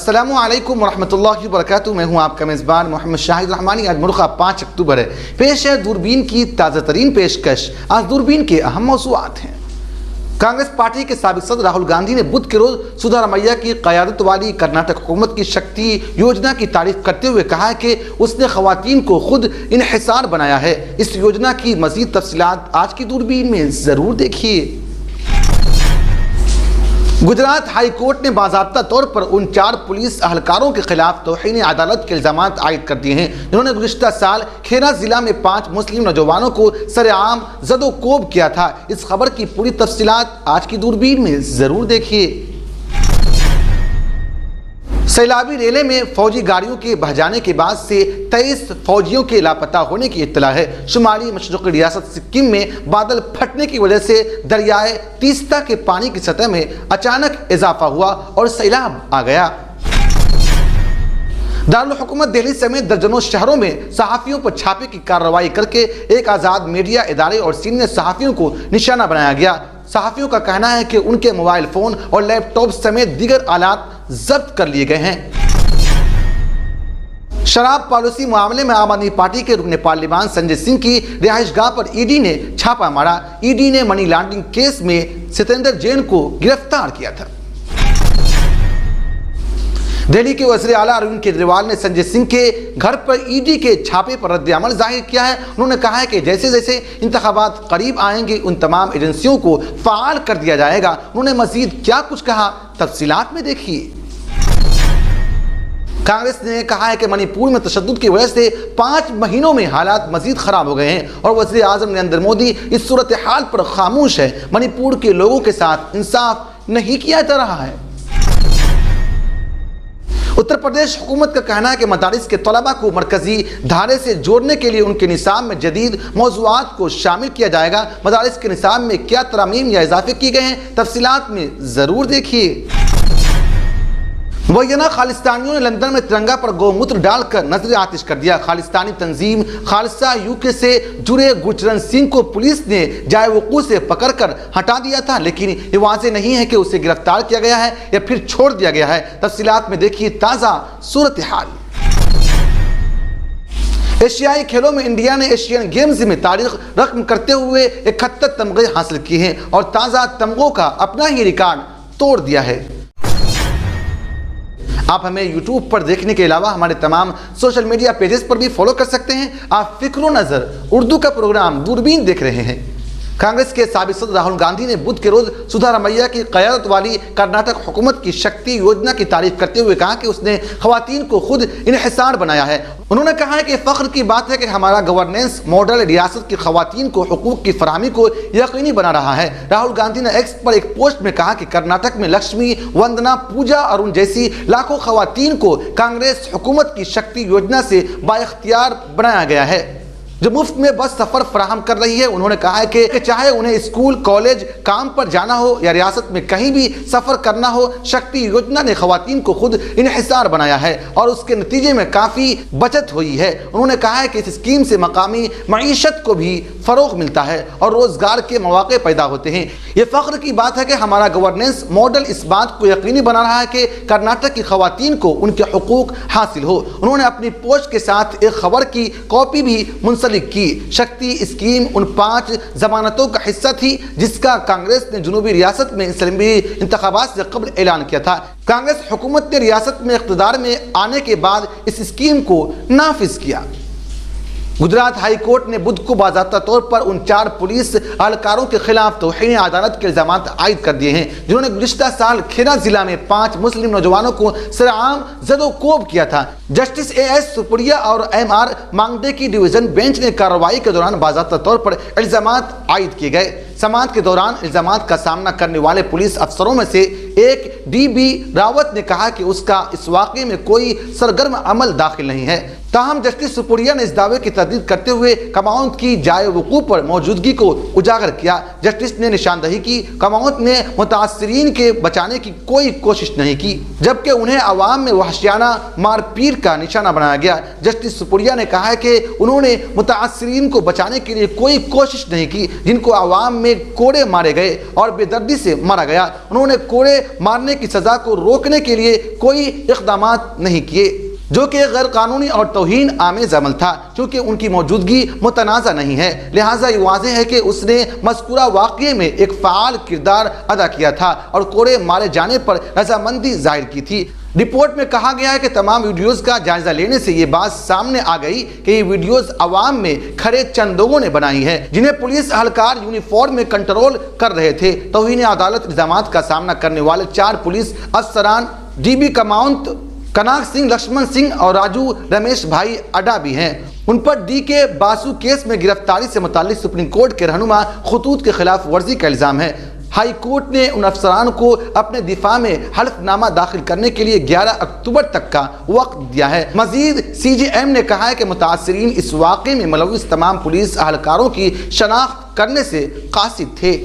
अस्सलामु अलैकुम वरहमतुल्लाहि वबरकातुहू। मैं हूं आपका मेज़बान मोहम्मद शाहिद रहमानी। आज मुल्क 5 अक्टूबर है। पेश है दूरबीन की ताज़ा तरीन पेशकश। आज दूरबीन के अहम मौज़ूआत हैं। कांग्रेस पार्टी के साबिक़ सदर राहुल गांधी ने बुध के रोज सिद्धारमैया की क़यादत वाली कर्नाटक हुकूमत की शक्ति योजना की तारीफ करते हुए कहा कि उसने ख़वातीन को खुद इन्हिसार बनाया है। इस योजना की मज़ीद तफ़सीलात आज की दूरबीन में ज़रूर देखिए। गुजरात हाई कोर्ट ने बाज़ाब्ता तौर पर उन 4 पुलिस अहलकारों के खिलाफ तौहीन अदालत के इल्ज़ामात आयद कर दिए हैं जिन्होंने गुज़िश्ता साल खेरा ज़िला में 5 मुस्लिम नौजवानों को सरेआम ज़दोकोब किया था। इस खबर की पूरी तफसीलात आज की दूरबीन में ज़रूर देखिए। सैलाबी रेले में फौजी गाड़ियों के बह जाने के बाद से 23 फौजियों के लापता होने की इत्तला है। शुमाली मशरक़ी रियासत सिक्किम में बादल फटने की वजह से दरियाए तीस्ता के पानी की सतह में अचानक इजाफा हुआ और सैलाब आ गया। दारुल हुकूमत दिल्ली समेत दर्जनों शहरों में सहाफ़ियों पर छापे की कार्रवाई करके एक आज़ाद मीडिया इदारे और सीनियर सहाफ़ियों को निशाना बनाया गया। सहाफ़ियों का कहना है कि उनके मोबाइल फ़ोन और लैपटॉप समेत दीगर आलात जब्त कर लिए गए हैं। शराब पॉलिसी मामले में आम आदमी पार्टी के रुकने पार्लियामान संजय सिंह की रिहाइशगाह पर ईडी ने छापा मारा। ईडी ने मनी लॉन्ड्रिंग केस में सत्येंद्र जैन को गिरफ्तार किया था। दिल्ली के वज़ीर आला अरविंद केजरीवाल ने संजय सिंह के घर पर ईडी के छापे पर रद्द-ए-अमल जाहिर किया है। उन्होंने कहा है कि जैसे जैसे इंतखाबात करीब आएंगे उन तमाम एजेंसियों को फ़ाल कर दिया जाएगा। उन्होंने मज़ीद क्या कुछ कहा, तफसीलात में देखिए। कांग्रेस ने कहा है कि मणिपुर में तशद्दुद की वजह से 5 महीनों में हालात मजीद खराब हो गए हैं और वज़ीर आज़म नरेंद्र मोदी इस सूरत हाल पर खामोश है। मणिपुर के लोगों के साथ इंसाफ नहीं किया जा रहा है। उत्तर प्रदेश हुकूमत का कहना है कि मदारिस के तलबा को मरकजी धारे से जोड़ने के लिए उनके निसाब में जदीद मौज़ूआत को शामिल किया जाएगा। मदारिस के निसाब में क्या तरमीम या इजाफे किए गए हैं, तफसीलात में ज़रूर देखिए। मुबैना खालिस्तानियों ने लंदन में तिरंगा पर गौमूत्र डालकर नजर आतिश कर दिया। खालिस्तानी तंजीम खालसा यूके से जुड़े गुरचरण सिंह को पुलिस ने जायवकू से पकड़कर हटा दिया था, लेकिन ये वाज़ेह नहीं है कि उसे गिरफ्तार किया गया है या फिर छोड़ दिया गया है। तफसीलात में देखिए ताज़ा सूरत हाल। एशियाई खेलों में इंडिया ने एशियन गेम्स में तारीख रकम करते हुए 71 तमगे हासिल किए हैं और ताज़ा तमगों का अपना ही रिकॉर्ड तोड़ दिया है। आप हमें YouTube पर देखने के अलावा हमारे तमाम सोशल मीडिया पेजेस पर भी फॉलो कर सकते हैं। आप फिक्रो नज़र उर्दू का प्रोग्राम दूरबीन देख रहे हैं। कांग्रेस के साबिक़ सदर राहुल गांधी ने बुध के रोज सिद्धारमैया की क़यादत वाली कर्नाटक हुकूमत की शक्ति योजना की तारीफ करते हुए कहा कि उसने ख़वातीन को खुद इन्हिसार बनाया है। उन्होंने कहा है कि फ़ख्र की बात है कि हमारा गवर्नेंस मॉडल रियासत की ख़वातीन को हुकूक की फराहमी को यकीनी बना रहा है। राहुल गांधी ने एक्स पर एक पोस्ट में कहा कि कर्नाटक में लक्ष्मी वंदना, पूजा अरुण जैसी लाखों ख़वातीन को कांग्रेस हुकूमत की शक्ति योजना से बाइख्तियार बनाया गया है जो मुफ्त में बस सफ़र फराहम कर रही है। उन्होंने कहा है कि चाहे उन्हें स्कूल, कॉलेज, काम पर जाना हो या रियासत में कहीं भी सफ़र करना हो, शक्ति योजना ने ख़वातीन को खुद इन्हिसार बनाया है और उसके नतीजे में काफ़ी बचत हुई है। उन्होंने कहा है कि इस स्कीम से मकामी मईशत को भी फ़रोग़ मिलता है और रोज़गार के मौक़े पैदा होते हैं। ये फ़ख्र की बात है कि हमारा गवर्नेंस मॉडल इस बात को यकीनी बना रहा है कि कर्नाटक की ख़वातीन को उनके हुकूक हासिल हो। उन्होंने अपनी पोस्ट के साथ एक खबर की कॉपी भी की। शक्ति स्कीम उन 5 जमानतों का हिस्सा थी जिसका कांग्रेस ने जनूबी रियासत में असेंबली इंतखाबात से कबल ऐलान किया था। कांग्रेस हुकूमत ने रियासत में इक़्तिदार में आने के बाद इस स्कीम को नाफिज किया। गुजरात हाई कोर्ट ने बुध को बाज़ाब्ता तौर पर उन 4 पुलिस अहलकारों के खिलाफ तौहीन अदालत के इल्ज़ामात आयद कर दिए हैं जिन्होंने गुज़िश्ता साल खेरा ज़िला में 5 मुस्लिम नौजवानों को सरेआम ज़दोकोब किया था। Justice A.S. सुपुरिया और M.R. मांगडे की डिवीज़न बेंच ने कार्रवाई के दौरान बाज़ाब्ता तौर पर इल्ज़ामात आयद किए गए। समाअत के दौरान इल्ज़ामात का सामना करने वाले पुलिस अफसरों में से एक D.B. रावत ने कहा कि उसका इस वाक़े में कोई सरगर्म अमल दाखिल नहीं है। ताहम जस्टिस सुपुरिया ने इस दावे की तरदीद करते हुए कमाउंत की जाए वकूफ पर मौजूदगी को उजागर किया। जस्टिस ने निशानदही की कमाउंत ने मुतासरीन के बचाने की कोई कोशिश नहीं की, जबकि उन्हें अवाम में वहशियाना मारपीट का निशाना बनाया गया। जस्टिस सुपुरिया ने कहा है कि उन्होंने मुतासरीन को बचाने के लिए कोई कोशिश नहीं की, जिनको अवाम में कोड़े मारे गए और बेदर्दी से मारा गया। उन्होंने कोड़े मारने की सज़ा को रोकने के लिए कोई इक़दाम नहीं किए, जो कि गैर कानूनी और तौहीन आमेज़ अमल था। क्योंकि उनकी मौजूदगी मुतनाज़ा नहीं है, लिहाजा ये वाज़ेह है कि उसने मज़कूरा वाक़ये में एक फ़ाल किरदार अदा किया था और कोड़े मारे जाने पर रज़ामंदी ज़ाहिर की थी। रिपोर्ट में कहा गया है कि तमाम वीडियोज़ का जायज़ा लेने से ये बात सामने आ गई कि ये वीडियोज़ अवाम में खड़े चंद लोगों ने बनाई है, जिन्हें पुलिस अहलकार यूनिफॉर्म में कंट्रोल कर रहे थे। तौहीन अदालत इल्ज़ामात का सामना करने वाले 4 पुलिस अफसरान DB कमाउंत, कनाक सिंह, लक्ष्मण सिंह और राजू रमेश भाई अड्डा भी हैं। उन पर DK बासु केस में गिरफ्तारी से मुताल्लिक सुप्रीम कोर्ट के रहनुमा खतूत के खिलाफ वर्जी का इल्ज़ाम है। हाई कोर्ट ने उन अफसरान को अपने दिफा में हल्फनामा दाखिल करने के लिए 11 अक्टूबर तक का वक्त दिया है। मजीद CJM ने कहा है कि मुतासरीन इस वाक़े में मुलव्विस तमाम पुलिस अहलकारों की शनाख्त करने से कासिद थे।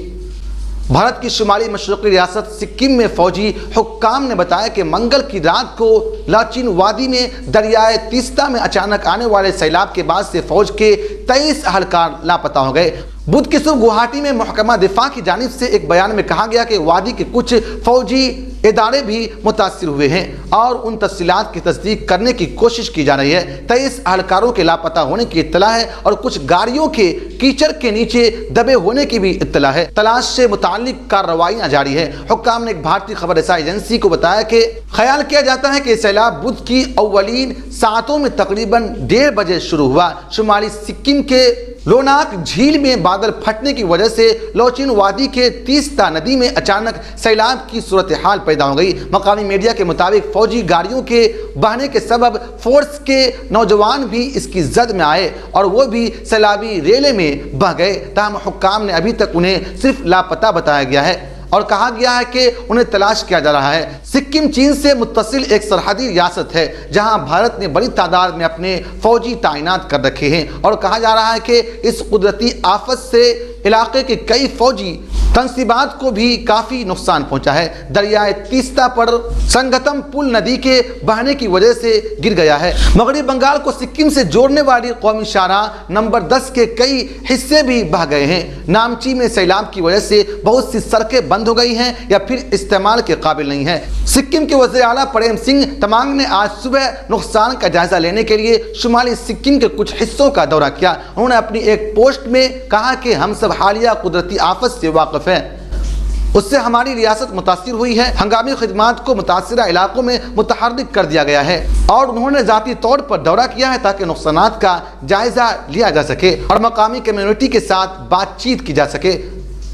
भारत की शुमाली मशरक़ी रियासत सिक्किम में फौजी हुक्काम ने बताया कि मंगल की रात को लाचिन वादी में दरियाए तीस्ता में अचानक आने वाले सैलाब के बाद से फौज के 23 अहलकार लापता हो गए। बुध की सुबह गुवाहाटी में महकमा दिफा की जानिब से एक बयान में कहा गया कि वादी के कुछ फौजी इदारे भी मुतासिर हुए हैं और उन तफसीलात की तस्दीक करने की कोशिश की जा रही है। 23 अहलकारों के लापता होने की इत्तला है और कुछ गाड़ियों के कीचड़ के नीचे दबे होने की भी इत्तला है। तलाश से मुताल्लिक कार्रवाइयां जारी है। हुक्काम ने एक भारतीय खबर रसाई एजेंसी को बताया कि ख्याल किया जाता है कि सैलाब बुध की अव्वलीन सातों में तकरीबन 1:30 बजे शुरू हुआ। शुमाली सिक्किम के लोनाक झील में बादल फटने की वजह से लोचिन वादी के तीस्ता नदी में अचानक सैलाब की सूरत हाल पैदा हो गई। मकामी मीडिया के मुताबिक फौजी गाड़ियों के बहने के सबब फोर्स के नौजवान भी इसकी जद में आए और वो भी सैलाबी रेले में बह गए। ताहम हुक्काम ने अभी तक उन्हें सिर्फ लापता बताया गया है और कहा गया है कि उन्हें तलाश किया जा रहा है। सिक्किम चीन से मुत्तसिल एक सरहदी रियासत है, जहां भारत ने बड़ी तादाद में अपने फौजी तैनात कर रखे हैं और कहा जा रहा है कि इस कुदरती आफत से इलाके के कई फौजी तंसीबात को भी काफ़ी नुकसान पहुंचा है। दरियाए तीस्ता पर संगतम पुल नदी के बहने की वजह से गिर गया है। मगरबी बंगाल को सिक्किम से जोड़ने वाली कौमी शाहराह नंबर 10 के कई हिस्से भी बह गए हैं। नामची में सैलाब की वजह से बहुत सी सड़कें बंद हो गई हैं या फिर इस्तेमाल के काबिल नहीं है। सिक्किम के वज़ीर आला प्रेम सिंह तमांग ने आज सुबह नुकसान का जायजा लेने के लिए शुमाली सिक्किम के कुछ हिस्सों का दौरा किया। उन्होंने अपनी एक पोस्ट में कहा कि हम सब हालिया कुदरती आफत से वाकिफ हैं, उससे हमारी रियासत मुतासिर हुई है। हंगामी खिदमात को मुतासिरा इलाकों में मुतहर्रिक कर दिया गया है और उन्होंने ज़ाती तौर पर दौरा किया है ताकि नुकसानात का जायजा लिया जा सके और मकामी कम्युनिटी के साथ बातचीत की जा सके।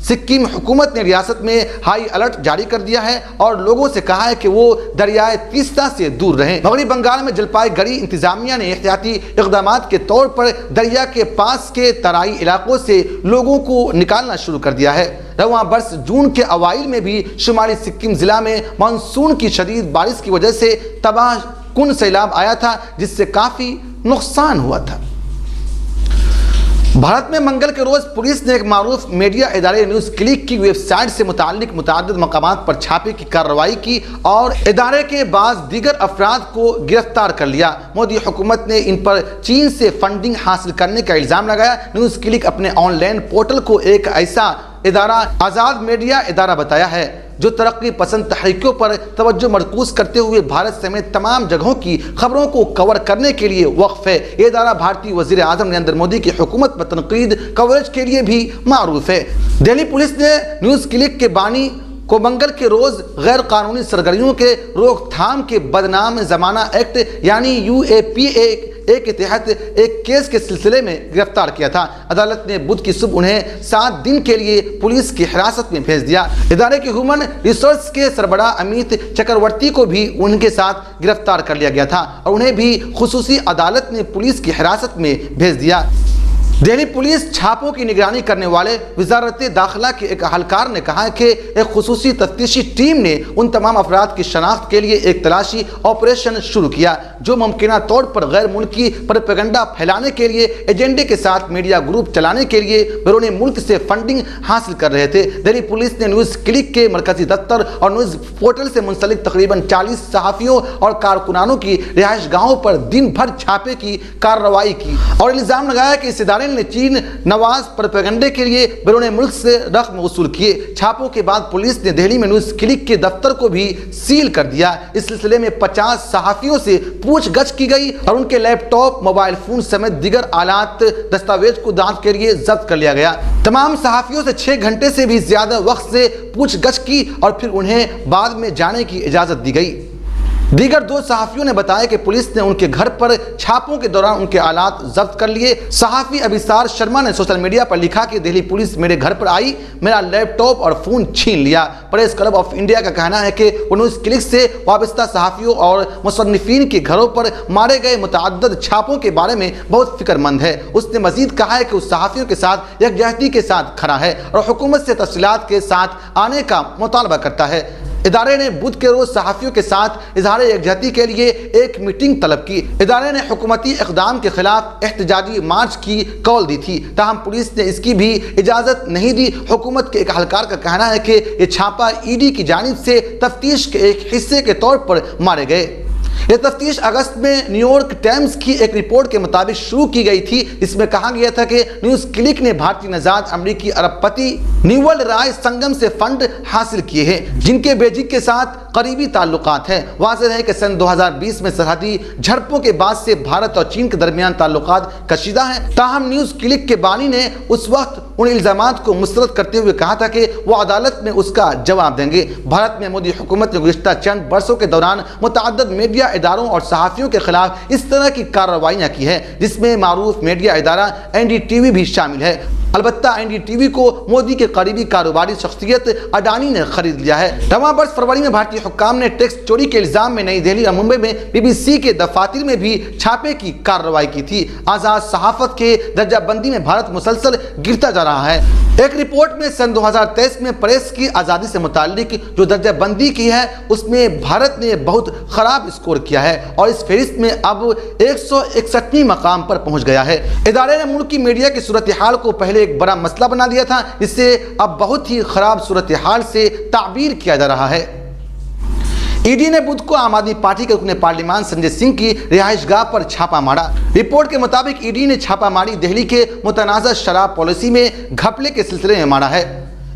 सिक्किम हुकूमत ने रियासत में हाई अलर्ट जारी कर दिया है और लोगों से कहा है कि वो दरियाए तीस्ता से दूर रहें। मगरबी बंगाल में जलपाईगुड़ी इंतजामिया ने एहतियाती इक़दामात के तौर पर दरिया के पास के तराई इलाकों से लोगों को निकालना शुरू कर दिया है। रवां बरस जून के अवाइल में भी शुमाली सिक्किम ज़िला में मानसून की शदीद बारिश की वजह से तबाह कुन सैलाब आया था, जिससे काफ़ी नुकसान हुआ था। भारत में मंगल के रोज पुलिस ने एक मारूफ मीडिया इदारे न्यूज़ क्लिक की वेबसाइट से मुताल्लिक मुतअद्दिद मकामात पर छापे की कार्रवाई की और इदारे के बाज़ दीगर अफराद को गिरफ्तार कर लिया। मोदी हुकूमत ने इन पर चीन से फंडिंग हासिल करने का इल्ज़ाम लगाया। न्यूज़ क्लिक अपने ऑनलाइन पोर्टल को एक ऐसा इदारा आज़ाद मीडिया इदारा बताया है जो तरक्की पसंद तहरीकों पर तवज्जो मरकूज़ करते हुए भारत समेत तमाम जगहों की खबरों को कवर करने के लिए वक्फ है। ये इदारा भारतीय वज़ीर आज़म नरेंद्र मोदी की हुकूमत पर तनकीद कवरेज के लिए भी मारूफ है। दिल्ली पुलिस ने न्यूज़ क्लिक के बानी को मंगल के रोज़ गैर कानूनी सरगर्मियों के रोकथाम के बदनाम ज़माना एक्ट यानी UAPA के तहत एक केस के सिलसिले में गिरफ्तार किया था। अदालत ने बुध की सुबह उन्हें 7 दिन के लिए पुलिस की हिरासत में भेज दिया। इदारे के ह्यूमन रिसोर्स के सरबराह अमित चक्रवर्ती को भी उनके साथ गिरफ्तार कर लिया गया था और उन्हें भी खुसूसी अदालत ने पुलिस की हिरासत में भेज दिया। दिल्ली पुलिस छापों की निगरानी करने वाले वजारत दाखिला के एक अहलकार ने कहा है कि एक खुसूसी तफ्तीशी टीम ने उन तमाम अफराद की शनाख्त के लिए एक तलाशी ऑपरेशन शुरू किया जो मुमकिन तौर पर गैर मुल्की प्रोपेगेंडा फैलाने के लिए एजेंडे के साथ मीडिया ग्रुप चलाने के लिए बैरून मुल्क से फंडिंग हासिल कर रहे थे। दिल्ली पुलिस ने न्यूज़ क्लिक के मरकजी दफ्तर और न्यूज़ पोर्टल से मुंसलिक तकरीबन 40 सहाफ़ियों और कारकुनानों की रिहाइश गाहों पर दिन भर छापे की कार्रवाई की और इल्ज़ाम लगाया कि इस इदारे ने चीन नवाज प्रोपेगेंडे के लिए बैरून मुल्क से रकम वसूल किए। छापों के बाद पुलिस ने दिल्ली में न्यूज़ क्लिक के दफ्तर को भी सील कर दिया। इस सिलसिले में 50 सहाफ़ियों से पूछगछ की गई और उनके लैपटॉप, मोबाइल फोन समेत दीगर आलात दस्तावेज को जांच के लिए जब्त कर लिया गया। तमाम सहाफ़ियों से 6 घंटे से भी ज्यादा वक्त से पूछगछ की और फिर उन्हें बाद में जाने की इजाजत दी गई। दीगर 2 सहाफ़ियों ने बताया कि पुलिस ने उनके घर पर छापों के दौरान उनके आलात जब्त कर लिए। सहाफ़ी अभिसार शर्मा ने सोशल मीडिया पर लिखा कि दिल्ली पुलिस मेरे घर पर आई, मेरा लैपटॉप और फ़ोन छीन लिया। प्रेस क्लब ऑफ इंडिया का कहना है कि वो न्यूज़ क्लिक से वाबस्ता सहाफ़ियों और मुसन्निफ़ीन के घरों पर मारे गए मुतअद्दिद छापों के बारे में बहुत फिक्रमंद है। उसने मज़ीद कहा है कि उस सहाफ़ियों के साथ यकजहती के साथ खड़ा है और हुकूमत से तफसीलात के साथ आने का मुतालबा करता है। इदारे ने बुध के रोज सहाफ़ियों के साथ इजहार यकजहती के लिए एक मीटिंग तलब की। इदारे ने हुकूमती इक़दाम के खिलाफ एहतजाजी मार्च की कॉल दी थी, ताहम पुलिस ने इसकी भी इजाज़त नहीं दी। हुकूमत के एक अहलकार का कहना है कि ये छापा ईडी की जानिब से तफ्तीश के एक हिस्से के तौर पर मारे गए। यह तफ्तीश अगस्त में न्यूयॉर्क टाइम्स की एक रिपोर्ट के मुताबिक शुरू की गई थी। इसमें कहा गया था कि न्यूज़ क्लिक ने भारतीय नजाद अमरीकी अरबपति न्यूवल राय संगम से फंड हासिल किए हैं जिनके बेजिंग के साथ करीबी ताल्लुकात हैं। वाज़ेह है कि सन 2020 में सरहदी झड़पों के बाद से भारत और चीन के दरमियान ताल्लुकात कशीदा हैं। ताहम न्यूज़ क्लिक के बानी ने उस वक्त उन इल्ज़ामात को मुस्तरद करते हुए कहा था कि वो अदालत में उसका जवाब देंगे। भारत में मोदी हुकूमत ने गुज़िश्ता चंद बरसों के दौरान मुतअद्दिद मीडिया इदारों और सहाफ़ियों के खिलाफ इस तरह की कार्रवाइयाँ की है जिसमें मारूफ मीडिया इदारा NDTV भी शामिल है। अलबत्ता NDTV को मोदी के करीबी कारोबारी शख्सियत अडानी ने खरीद लिया है। रवां वर्ष फरवरी में भारतीय हुक्काम ने टैक्स चोरी के इल्जाम में नई दिल्ली और मुंबई में BBC के दफातर में भी छापे की कार्रवाई की थी। आज़ाद सहाफत के दर्जाबंदी में भारत मुसलसल गिरता जा रहा है। एक रिपोर्ट में सन 2023 में प्रेस की आज़ादी से मुताल्लिक जो दर्जाबंदी की है उसमें भारत ने बहुत ख़राब स्कोर किया है और इस फहरिस्त में अब 161वें मकाम पर पहुंच गया है। इदारे ने मुल्क की मीडिया की सूरत हाल को पहले एक बड़ा मसला बना दिया था, इससे अब बहुत ही खराब सूरत हाल से ताबीर किया जा रहा है। ईडी ने बुध को आम आदमी पार्टी के रुकने पार्लियामान संजय सिंह की रिहाइशगाह पर छापा मारा। रिपोर्ट के मुताबिक ईडी ने छापामारी दिल्ली के मुतनाज़ा शराब पॉलिसी में घपले के सिलसिले में मारा है।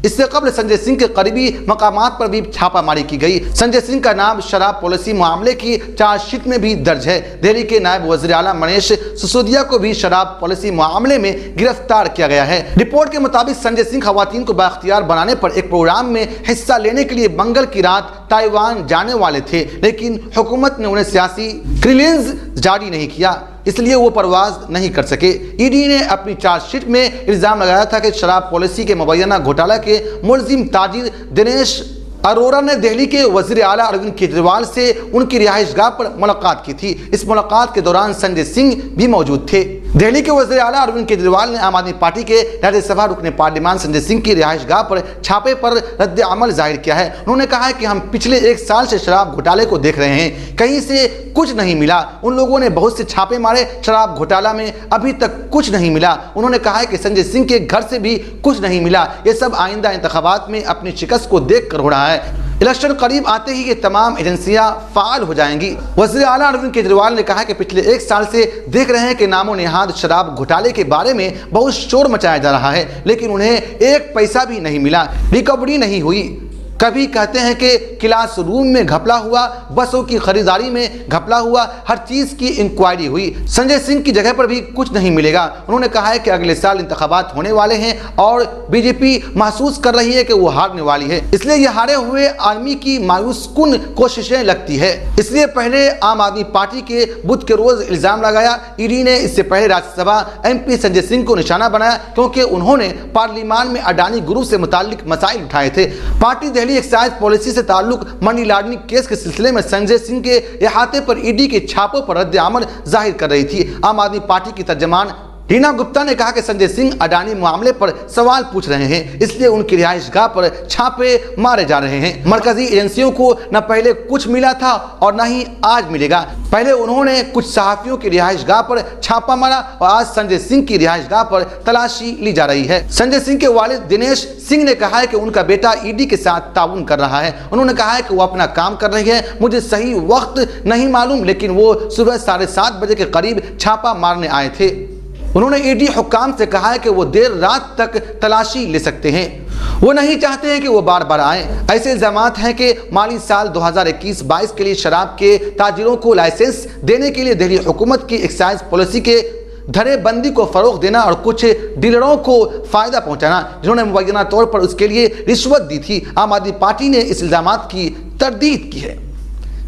इससे कबल संजय सिंह के करीबी मकामात पर भी छापामारी की गई। संजय सिंह का नाम शराब पॉलिसी मामले की चार्जशीट में भी दर्ज है। दिल्ली के नायब वज़ीर आला मनीष सिसोदिया को भी शराब पॉलिसी मामले में गिरफ्तार किया गया है। रिपोर्ट के मुताबिक संजय सिंह खवातीन को बाख्तियार बनाने पर एक प्रोग्राम में हिस्सा लेने के लिए मंगल की रात ताइवान जाने वाले थे, लेकिन हुकूमत ने उन्हें सियासी क्लियरेंस जारी नहीं किया, इसलिए वो परवाज नहीं कर सके। ईडी ने अपनी चार्जशीट में इल्ज़ाम लगाया था कि शराब पॉलिसी के मुबैना घोटाला के मुलजिम ताजिर दिनेश अरोरा ने दिल्ली के वज़ीर आला अरविंद केजरीवाल से उनकी रिहाइशगाह पर मुलाकात की थी। इस मुलाकात के दौरान संजय सिंह भी मौजूद थे। दिल्ली के वज़ीर आला अरविंद केजरीवाल ने आम आदमी पार्टी के राज्यसभा रुकने पार्लियामान संजय सिंह की रिहाइशगाह पर छापे पर रद्द अमल जाहिर किया है। उन्होंने कहा है कि हम पिछले 1 साल से शराब घोटाले को देख रहे हैं, कहीं से कुछ नहीं मिला। उन लोगों ने बहुत से छापे मारे, शराब घोटाला में अभी तक कुछ नहीं मिला। उन्होंने कहा है कि संजय सिंह के घर से भी कुछ नहीं मिला। ये सब आइंदा इंतखाबात में अपनी शिकस्त को देख कर हो रहा है। इलेक्शन करीब आते ही ये तमाम एजेंसियां फाल हो जाएंगी। वज़ीर आला अरविंद केजरीवाल ने कहा कि पिछले 1 साल से देख रहे हैं कि नामो निहाद शराब घोटाले के बारे में बहुत शोर मचाया जा रहा है, लेकिन उन्हें 1 पैसा भी नहीं मिला, रिकवरी नहीं हुई। कभी कहते हैं कि क्लास रूम में घपला हुआ, बसों की खरीदारी में घपला हुआ, हर चीज़ की इंक्वायरी हुई। संजय सिंह की जगह पर भी कुछ नहीं मिलेगा। उन्होंने कहा है कि अगले साल इंतखाबात होने वाले हैं और बीजेपी महसूस कर रही है कि वो हारने वाली है, इसलिए ये हारे हुए आदमी की मायूसकुन कोशिशें लगती है। इसलिए पहले आम आदमी पार्टी के बुध के रोज इल्ज़ाम लगाया। ईडी ने इससे पहले राज्यसभा MP संजय सिंह को निशाना बनाया क्योंकि उन्होंने पार्लियामान में अडानी ग्रुप से मुताल्लिक मसाइल उठाए थे। पार्टी दिल्ली एक्साइज पॉलिसी से ताल्लुक मनी लॉन्ड्रिंग केस के सिलसिले में संजय सिंह के इहाते पर ईडी के छापों पर रद्द अमल जाहिर कर रही थी। आम आदमी पार्टी की तर्जमान हीना गुप्ता ने कहा कि संजय सिंह अडानी मामले पर सवाल पूछ रहे हैं, इसलिए उनकी रिहाइश गाह पर छापे मारे जा रहे हैं। मरकजी एजेंसियों को न पहले कुछ मिला था और न ही आज मिलेगा। पहले उन्होंने कुछ सहाफियों की रिहाइश गाह पर छापा मारा और आज संजय सिंह की रिहाइश गाह पर तलाशी ली जा रही है। संजय सिंह के वालिद दिनेश सिंह ने कहा है कि उनका बेटा ईडी के साथ ताउन कर रहा है। उन्होंने कहा है कि वो अपना काम कर रही है, मुझे सही वक्त नहीं मालूम, लेकिन वो सुबह 7:30 बजे के करीब छापा मारने आए थे। उन्होंने ईडी हुक्काम से कहा है कि वो देर रात तक तलाशी ले सकते हैं, वो नहीं चाहते हैं कि वो बार बार आए। ऐसे इल्जामात हैं कि माली साल 2021-22 के लिए शराब के ताजिरों को लाइसेंस देने के लिए दिल्ली हुकूमत की एक्साइज पॉलिसी के धरे बंदी को फरोग देना और कुछ डीलरों को फायदा पहुंचाना, जिन्होंने मुबैना तौर पर उसके लिए रिश्वत दी थी। आम आदमी पार्टी ने इस इल्जामात की तरदीद की है।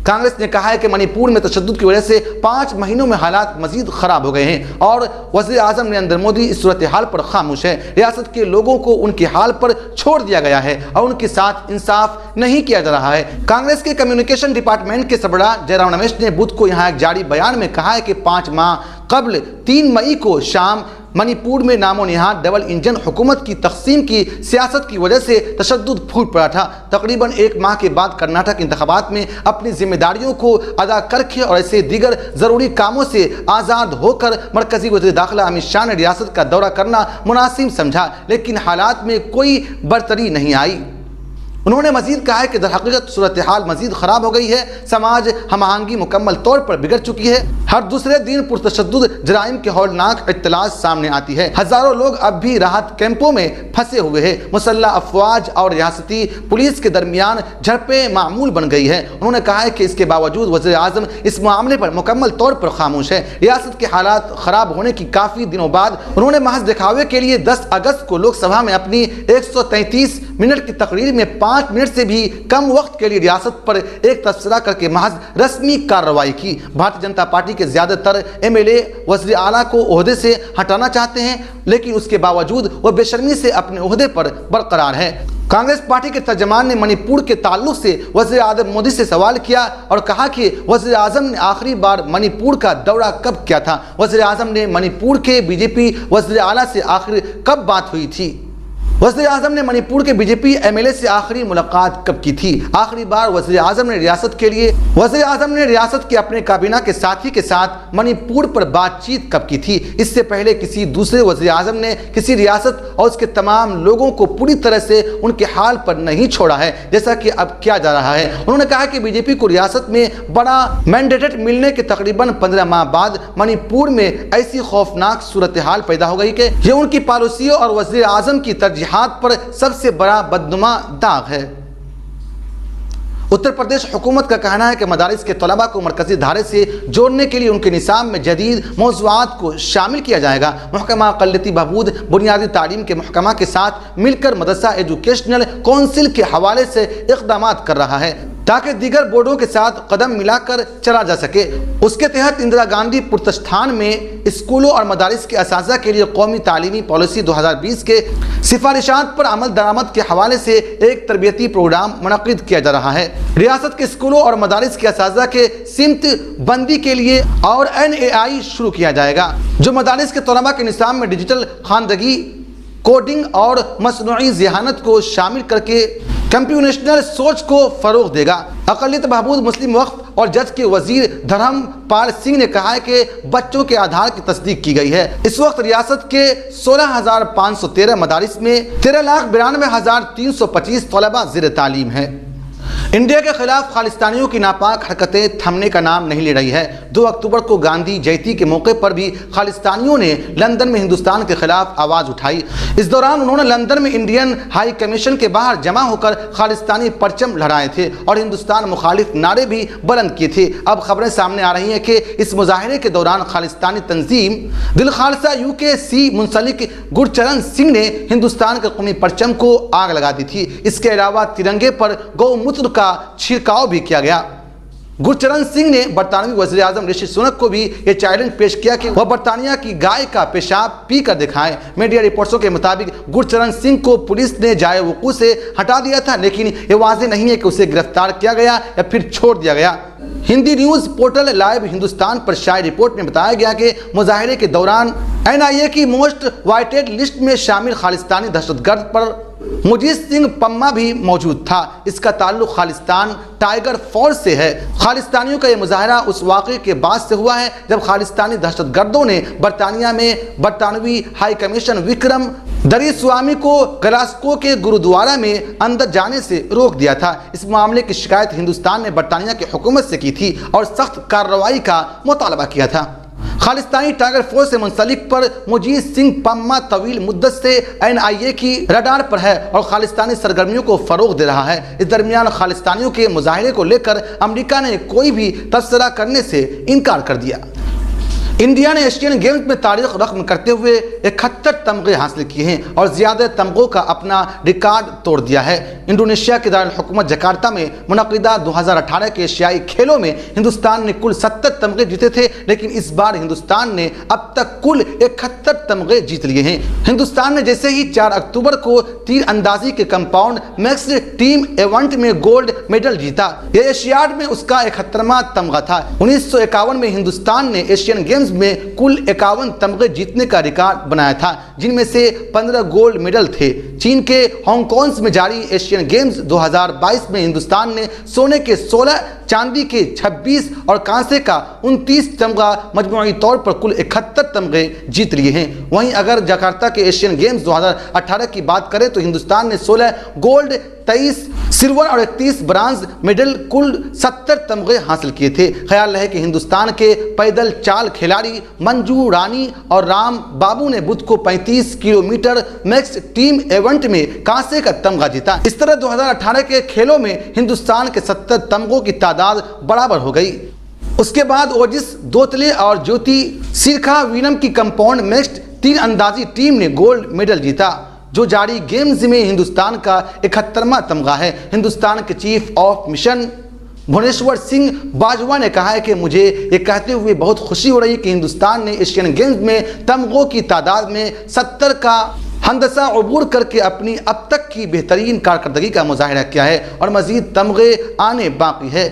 कांग्रेस ने कहा है कि मणिपुर में तशद्दुद की वजह से 5 महीनों में हालात मजीद खराब हो गए हैं और वज़ीर आज़म नरेंद्र मोदी इस सूरत हाल पर खामोश है। रियासत के लोगों को उनके हाल पर छोड़ दिया गया है और उनके साथ इंसाफ नहीं किया जा रहा है। कांग्रेस के कम्युनिकेशन डिपार्टमेंट के सरबराह जयराम रमेश ने बुध को यहाँ एक जारी बयान में कहा है कि 5 माह कबल 3 मई को शाम मणिपुर में नामो निहाद डबल इंजन हुकूमत की तकसीम की सियासत की वजह से तशद्दुद फूट पड़ा था। तकरीबन 1 माह के बाद कर्नाटक इंतखाबात में अपनी जिम्मेदारियों को अदा करके और ऐसे दीगर ज़रूरी कामों से आज़ाद होकर मरकजी वज़ीर दाखिला अमित शाह ने रियासत का दौरा करना मुनासिब समझा, लेकिन हालात में कोई बढ़तरी नहीं आई। उन्होंने मजीद कहा है कि दरहकीकत सूरत हाल मजीद ख़राब हो गई है, समाज हम आहंगी मुकम्मल तौर पर बिगड़ चुकी है। हर दूसरे दिन पुरतशद्दुद जराइम के हौलनाक इत्तलात सामने आती है। हज़ारों लोग अब भी राहत कैंपों में फंसे हुए हैं। मुसल्लह अफवाज और रियासती पुलिस के दरमियान झड़पें मामूल बन गई है। उन्होंने कहा है कि इसके बावजूद वज़ीर आज़म इस मामले पर मुकम्मल तौर पर खामोश है। रियासत के हालात ख़राब होने की काफ़ी दिनों बाद उन्होंने महज दिखावे के लिए 10 अगस्त को लोकसभा में अपनी 133 मिनट की तकरीर में 5 मिनट से भी कम वक्त के लिए रियासत पर एक तबसरा करके महज रस्मी कार्रवाई की। भारतीय जनता पार्टी के ज़्यादातर एमएलए वज़ीर आला को ओहदे से हटाना चाहते हैं, लेकिन उसके बावजूद वह बेशर्मी से अपने ओहदे पर बरकरार है। कांग्रेस पार्टी के तर्जमान ने मणिपुर के ताल्लुक से वज़ीर आज़म मोदी से सवाल किया और कहा कि वज़ीर आज़म ने आखिरी बार मणिपुर का दौरा कब किया था। वज़ीर आज़म ने मणिपुर के बीजेपी वज़ीर आला से आखिर कब बात हुई थी। वज़ीर आज़म ने मणिपुर के बीजेपी एमएलए से आखिरी मुलाकात कब की थी। आखिरी बार वज़ीर आज़म ने रियासत के अपने काबीना के साथी के साथ मणिपुर पर बातचीत कब की थी। इससे पहले किसी दूसरे वज़ीर आज़म ने किसी रियासत और उसके तमाम लोगों को पूरी तरह से उनके हाल पर नहीं छोड़ा है, जैसा कि अब किया जा रहा है। उन्होंने कहा कि बीजेपी को रियासत में बड़ा मैंडेट मिलने के तकरीबन 15 माह बाद मणिपुर में ऐसी खौफनाक सूरत हाल पैदा हो गई कि ये उनकी पॉलिसियों और वज़ीर आज़म की तरजीह हाथ पर सबसे बड़ा बदनुमा दाग है। उत्तर प्रदेश हुकूमत का कहना है कि मदारिस के तलबा को मरकजी धारे से जोड़ने के लिए उनके निसाब में जदीद मौज़ूआत को शामिल किया जाएगा। महकमा अक़लियती बहबूद बुनियादी तालीम के महकमा के साथ मिलकर मदरसा एजुकेशनल काउंसिल के हवाले से इक़दामात कर रहा है ताकि दीगर बोर्डों के साथ कदम मिलाकर चला जा सके। उसके तहत इंदिरा गांधी प्रतिष्ठान में स्कूलों और मदारिस के असातिज़ा के लिए कौमी तालीमी पॉलिसी 2020 के सिफारिशात पर अमल दरामद के हवाले से एक तरबियती प्रोग्राम मुनक़िद किया जा रहा है। रियासत के स्कूलों और मदारिस के असातिज़ा के सिमत बंदी के लिए और NAI शुरू किया जाएगा, जो मदारिस के तलबा के निसाब में डिजिटल ख़वानदगी, कोडिंग और मसनूई ज़हानत को शामिल करके कंप्यूटेशनल सोच को फ़रोग़ देगा। अक़लियत बहबूद मुस्लिम वक्फ और जज के वज़ीर धर्मपाल सिंह ने कहा है कि बच्चों के आधार की तस्दीक की गई है। इस वक्त रियासत के 16,513 मदारिस में 13,92,325 तलबा ज़ेर तालीम है। इंडिया के खिलाफ खालिस्तानियों की नापाक हरकतें थमने का नाम नहीं ले रही है। 2 अक्टूबर को गांधी जयंती के मौके पर भी खालिस्तानियों ने लंदन में हिंदुस्तान के खिलाफ आवाज़ उठाई। इस दौरान उन्होंने लंदन में इंडियन हाई कमीशन के बाहर जमा होकर खालिस्तानी परचम लहराए थे और हिंदुस्तान मुखालिफ नारे भी बुलंद किए थे। अब खबरें सामने आ रही हैं कि इस मुजाहरे के दौरान खालिस्तानी तंजीम दिल खालसा UKC मुंसलिक गुरचरण सिंह ने हिंदुस्तान के कौमी परचम को आग लगा दी थी। इसके अलावा तिरंगे पर गौमूत्र का छिड़काव भी किया गया। गुरचरण सिंह ने बरतानवी वज़ीर आज़म ऋषि सुनक को भी ये चैलेंज पेश किया कि वह बरतानिया की गाय का पेशाब पी कर दिखाएं। मीडिया रिपोर्ट्सों के मुताबिक गुरचरण सिंह को पुलिस ने जाए वकूफ़ से हटा दिया था, लेकिन ये वाज़ेह नहीं है कि उसे गिरफ्तार किया गया या फिर छोड़ दिया गया। Hindi news portal live Hindustan पर शाये रिपोर्ट में बताया गया कि मुजाहरे के दौरान NIA की मोस्ट वांटेड लिस्ट में शामिल खालिस्तानी दहशतगर्द पर मुजीब सिंह पम्मा भी मौजूद था। इसका ताल्लुक खालिस्तान टाइगर फोर्स से है। खालिस्तानियों का यह मुजाहरा उस वाक़े के बाद से हुआ है जब खालिस्तानी दहशतगर्दों ने बरतानिया में बरतानवी हाई कमीशन विक्रम दरीस्वामी को ग्लासगो के गुरुद्वारा में अंदर जाने से रोक दिया था। इस मामले की शिकायत हिंदुस्तान ने बरतानिया की हुकूमत से की थी और सख्त कार्रवाई का मुतालबा किया था। खालिस्तानी टाइगर फोर्स से मुंसलिक पर मुजीब सिंह पम्मा तवील मुद्दत से NIA की रडार पर है और खालिस्तानी सरगर्मियों को फरोग दे रहा है। इस दरमियान खालिस्तानियों के मुजाहरे को लेकर अमेरिका ने कोई भी तबसरा करने से इनकार कर दिया। इंडिया ने एशियन गेम्स में तारीख रकम करते हुए 71 तमगे हासिल किए हैं और ज़्यादा तमगों का अपना रिकॉर्ड तोड़ दिया है। इंडोनेशिया के दारुल हुकूमत जकार्ता में मुनक़िदा 2018 के एशियाई खेलों में हिंदुस्तान ने कुल 70 तमगे जीते थे, लेकिन इस बार हिंदुस्तान ने अब तक कुल 71 तमगे जीत लिए हैं। हिंदुस्तान ने जैसे ही 4 अक्टूबर को तीर अंदाजी के कंपाउंड मैक्स टीम इवेंट में गोल्ड मेडल जीता। यह एशियाड में उसका 71वां तमगा था। 1951 में हिंदुस्तान ने एशियन गेम्स में कुल 51 तमगे जीतने का रिकॉर्ड बनाया था, जिनमें से 15 गोल्ड मेडल थे। चीन के हांगकांग में जारी एशियन गेम्स 2022 में हिंदुस्तान ने सोने के 16, चांदी के 26 और कांसे का 29 तमगा मजमूई तौर पर कुल 71 तमगे जीत लिए हैं। वहीं अगर जकार्ता के एशियन गेम्स 2018 की बात करें तो हिंदुस्तान ने 16 गोल्ड, 23 सिल्वर और 31 ब्रांज मेडल कुल 70 तमगे हासिल किए थे। ख्याल है कि हिंदुस्तान के पैदल चाल खिलाड़ी मंजू रानी और राम बाबू ने बुध को 35 किलोमीटर मैक्स टीम इवेंट में कांसे का तमगा जीता। इस तरह 2018 के खेलों में हिंदुस्तान के 70 तमगों की तादाद बराबर हो गई। उसके बाद ओजिस दोतले और ज्योति सिरखा वीनम की कंपाउंड मिक्स्ड तीर अंदाजी टीम ने गोल्ड मेडल जीता, जो जारी गेम्स में हिंदुस्तान का 71वां तमगा है। हिंदुस्तान के chief of mission Bhubaneswar Singh Bajwa ने कहा है कि मुझे ये कहते हुए बहुत खुशी हो रही है कि हिंदुस्तान ने एशियन गेम्स में तमगों की तादाद में 70 का हंदसा अबूर करके अपनी अब तक की बेहतरीन कारकर्दगी का मुजाहिरा किया है और मजीद तमगे आने बाकी है।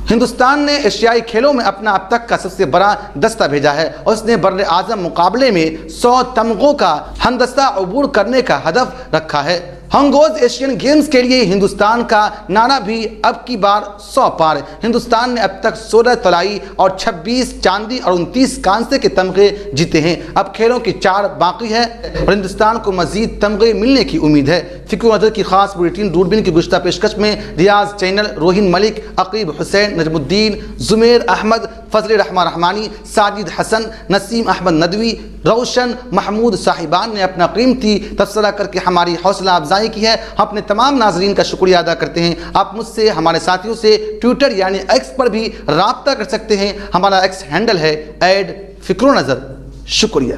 हिंदुस्तान ने एशियाई खेलों में अपना अब तक का सबसे बड़ा दस्ता भेजा है और उसने बर्रे आज़म मुकाबले में 100 तमगों का हंदसा अबूर करने का हदफ रखा है। हंगोज एशियन गेम्स के लिए हिंदुस्तान का नारा भी अब की बार 100 पार। हिंदुस्तान ने अब तक 16 तलाई और 26 चांदी और 29 कांसे के तमगे जीते हैं। अब खेलों की 4 बाकी है और हिंदुस्तान को मजीद तमगे मिलने की उम्मीद है। फिक्र नज़र की खास बुलेटिन दूरबीन की गुज़श्ता पेशकश में रियाज चैनल, रोहिन मलिक, अकीब हुसैन, नजमुद्दीन, जुमेर अहमद, फजल रहमान रहमानी, साजिद हसन, नसीम अहमद नदवी, रोशन महमूद साहिबान ने अपना कीमती तबसरा करके हमारी हौसला अफजाई की है। हम अपने तमाम नाजरीन का शुक्रिया अदा करते हैं। आप मुझसे, हमारे साथियों से ट्विटर यानी एक्स पर भी राब्ता कर सकते हैं। हमारा एक्स हैंडल है @फिक्रोनज़र। शुक्रिया।